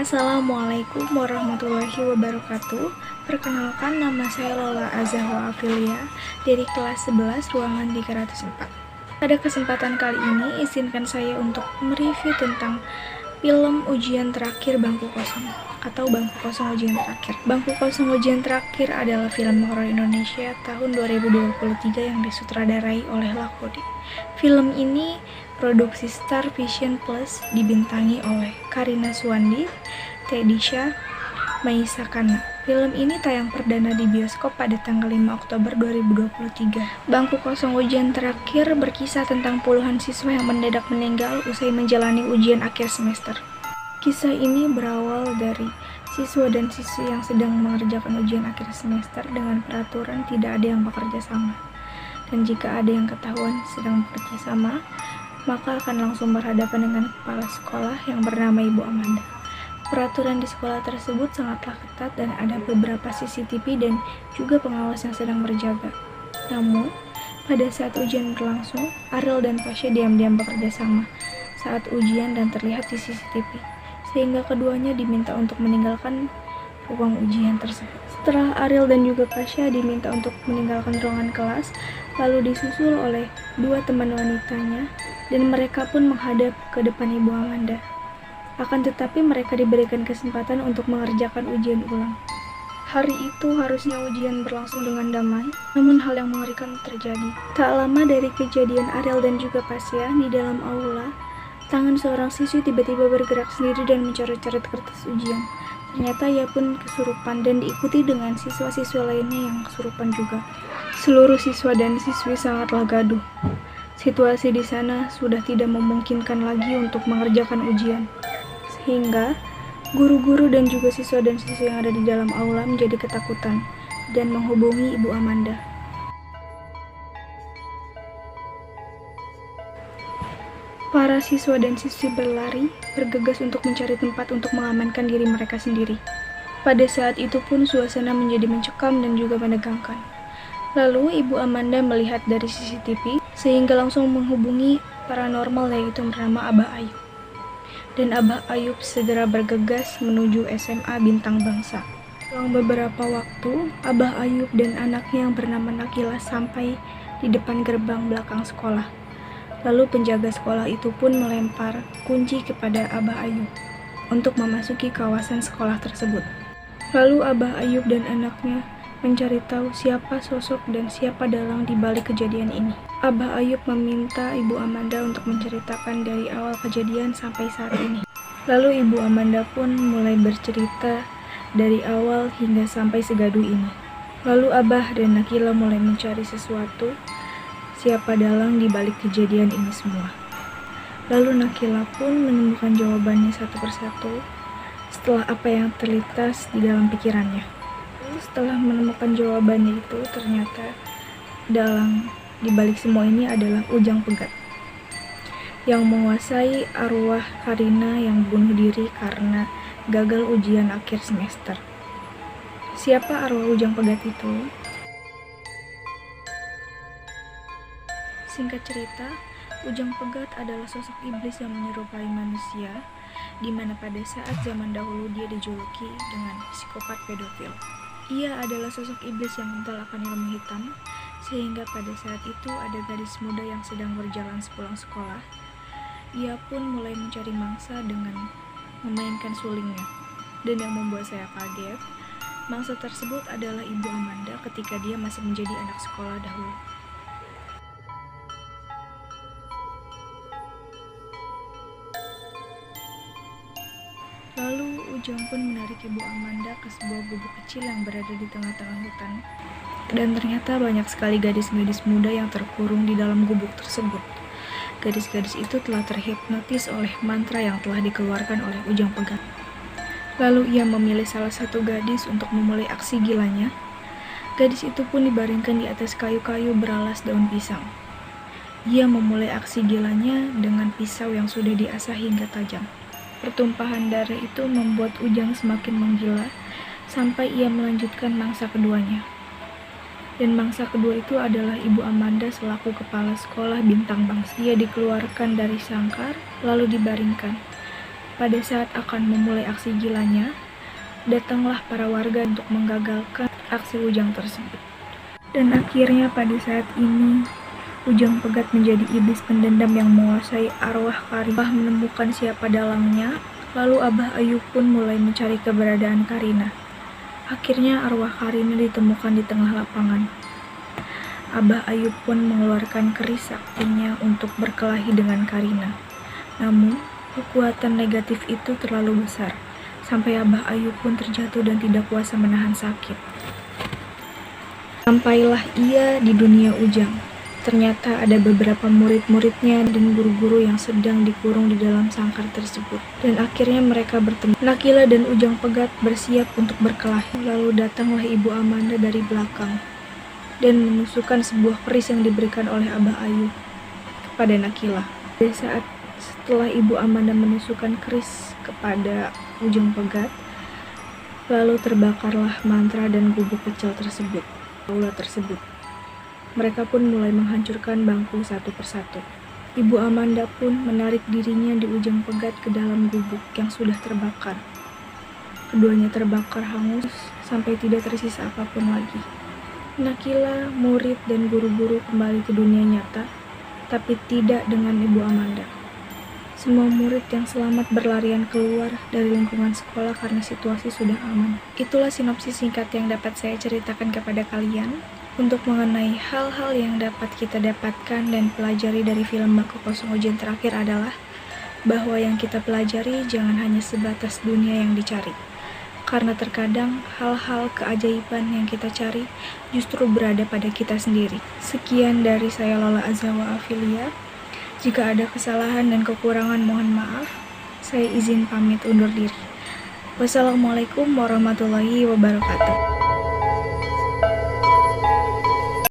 Assalamualaikum warahmatullahi wabarakatuh. Perkenalkan, nama saya Lola Azahwa Afilia dari kelas 11 ruangan 304. Pada kesempatan kali ini, izinkan saya untuk mereview tentang film Ujian Terakhir Bangku Kosong atau Bangku Kosong Ujian Terakhir. Bangku Kosong Ujian Terakhir adalah film horor Indonesia tahun 2023 yang disutradarai oleh Lakodi. Film ini produksi Star Vision Plus, dibintangi oleh Karina Suwandi, Tedisha, Maisa Kana. Film ini tayang perdana di bioskop pada tanggal 5 Oktober 2023. Bangku Kosong Ujian Terakhir berkisah tentang puluhan siswa yang mendadak meninggal usai menjalani ujian akhir semester. Kisah ini berawal dari siswa dan siswi yang sedang mengerjakan ujian akhir semester dengan peraturan tidak ada yang bekerja sama. Dan jika ada yang ketahuan sedang bekerja sama, maka akan langsung berhadapan dengan kepala sekolah yang bernama Ibu Amanda. Peraturan di sekolah tersebut sangatlah ketat dan ada beberapa CCTV dan juga pengawas yang sedang berjaga. Namun, pada saat ujian berlangsung, Ariel dan Pasha diam-diam bekerja sama saat ujian dan terlihat di CCTV, sehingga keduanya diminta untuk meninggalkan ruang ujian tersebut. Setelah Ariel dan juga Pasha diminta untuk meninggalkan ruangan kelas, lalu disusul oleh dua teman wanitanya, dan mereka pun menghadap ke depan Ibu Amanda. Akan tetapi mereka diberikan kesempatan untuk mengerjakan ujian ulang. Hari itu harusnya ujian berlangsung dengan damai, namun hal yang mengerikan terjadi. Tak lama dari kejadian Ariel dan juga Pasha di dalam aula, tangan seorang siswi tiba-tiba bergerak sendiri dan mencoret-coret kertas ujian. Ternyata ia pun kesurupan dan diikuti dengan siswa-siswa lainnya yang kesurupan juga. Seluruh siswa dan siswi sangatlah gaduh. Situasi di sana sudah tidak memungkinkan lagi untuk mengerjakan ujian. Sehingga guru-guru dan juga siswa dan siswi yang ada di dalam aula menjadi ketakutan dan menghubungi Ibu Amanda. Para siswa dan siswi berlari, bergegas untuk mencari tempat untuk mengamankan diri mereka sendiri. Pada saat itu pun suasana menjadi mencekam dan juga menegangkan. Lalu Ibu Amanda melihat dari CCTV sehingga langsung menghubungi paranormal yaitu bernama Abah Ayub. Dan Abah Ayub segera bergegas menuju SMA Bintang Bangsa. Selang beberapa waktu, Abah Ayub dan anaknya yang bernama Nakila sampai di depan gerbang belakang sekolah. Lalu penjaga sekolah itu pun melempar kunci kepada Abah Ayub untuk memasuki kawasan sekolah tersebut. Lalu Abah Ayub dan anaknya mencari tahu siapa sosok dan siapa dalang di balik kejadian ini. Abah Ayub meminta Ibu Amanda untuk menceritakan dari awal kejadian sampai saat ini. Lalu Ibu Amanda pun mulai bercerita dari awal hingga sampai segaduh ini. Lalu Abah dan Nakila mulai mencari sesuatu, siapa dalang di balik kejadian ini semua. Lalu Nakila pun menemukan jawabannya satu persatu setelah apa yang terlintas di dalam pikirannya. Setelah menemukan jawabannya itu, ternyata dalang di balik semua ini adalah Ujang Pegat yang menguasai arwah Karina yang bunuh diri karena gagal ujian akhir semester. Siapa arwah Ujang Pegat itu? Singkat cerita, Ujang Pegat adalah sosok iblis yang menyerupai manusia, di mana pada saat zaman dahulu dia dijuluki dengan psikopat pedofil. Ia adalah sosok iblis yang kental akan ilmu hitam, sehingga pada saat itu ada gadis muda yang sedang berjalan sepulang sekolah. Ia pun mulai mencari mangsa dengan memainkan sulingnya. Dan yang membuat saya kaget, mangsa tersebut adalah Ibu Amanda ketika dia masih menjadi anak sekolah dahulu. Lalu Ujang pun menarik Ibu Amanda ke sebuah gubuk kecil yang berada di tengah-tengah hutan. Dan ternyata banyak sekali gadis-gadis muda yang terkurung di dalam gubuk tersebut. Gadis-gadis itu telah terhipnotis oleh mantra yang telah dikeluarkan oleh Ujang Pegat. Lalu ia memilih salah satu gadis untuk memulai aksi gilanya. Gadis itu pun dibaringkan di atas kayu-kayu beralas daun pisang. Ia memulai aksi gilanya dengan pisau yang sudah diasah hingga tajam. Pertumpahan darah itu membuat Ujang semakin menggila sampai ia melanjutkan mangsa keduanya. Dan mangsa kedua itu adalah Ibu Amanda selaku kepala sekolah Bintang Bangsa. Ia dikeluarkan dari sangkar lalu dibaringkan. Pada saat akan memulai aksi gilanya, datanglah para warga untuk menggagalkan aksi Ujang tersebut. Dan akhirnya pada saat ini, Ujang Pegat menjadi iblis pendendam yang menguasai arwah Karina. Menemukan siapa dalangnya, lalu Abah Ayub pun mulai mencari keberadaan Karina. Akhirnya arwah Karina ditemukan di tengah lapangan. Abah Ayub pun mengeluarkan keris saktinya untuk berkelahi dengan Karina. Namun, kekuatan negatif itu terlalu besar, sampai Abah Ayub pun terjatuh dan tidak kuasa menahan sakit. Sampailah ia di dunia Ujang. Ternyata ada beberapa murid-muridnya dan guru-guru yang sedang dikurung di dalam sangkar tersebut. Dan akhirnya mereka bertemu. Nakila dan Ujang Pegat bersiap untuk berkelahi. Lalu datanglah Ibu Amanda dari belakang dan menusukkan sebuah keris yang diberikan oleh Abah Ayub kepada Nakila. Pada saat setelah Ibu Amanda menusukkan keris kepada Ujang Pegat, lalu terbakarlah mantra dan gubuk pecel tersebut, aula tersebut. Mereka pun mulai menghancurkan bangku satu persatu. Ibu Amanda pun menarik dirinya di Ujang Pegat ke dalam gubuk yang sudah terbakar. Keduanya terbakar hangus sampai tidak tersisa apapun lagi. Nakila, murid, dan guru-guru kembali ke dunia nyata, tapi tidak dengan Ibu Amanda. Semua murid yang selamat berlarian keluar dari lingkungan sekolah karena situasi sudah aman. Itulah sinopsis singkat yang dapat saya ceritakan kepada kalian untuk mengenai hal-hal yang dapat kita dapatkan dan pelajari dari film Bangku Kosong Ujian Terakhir adalah bahwa yang kita pelajari jangan hanya sebatas dunia yang dicari. Karena terkadang hal-hal keajaiban yang kita cari justru berada pada kita sendiri. Sekian dari saya Lola Azahwa Afilia. Jika ada kesalahan dan kekurangan mohon maaf. Saya izin pamit undur diri. Wassalamualaikum warahmatullahi wabarakatuh.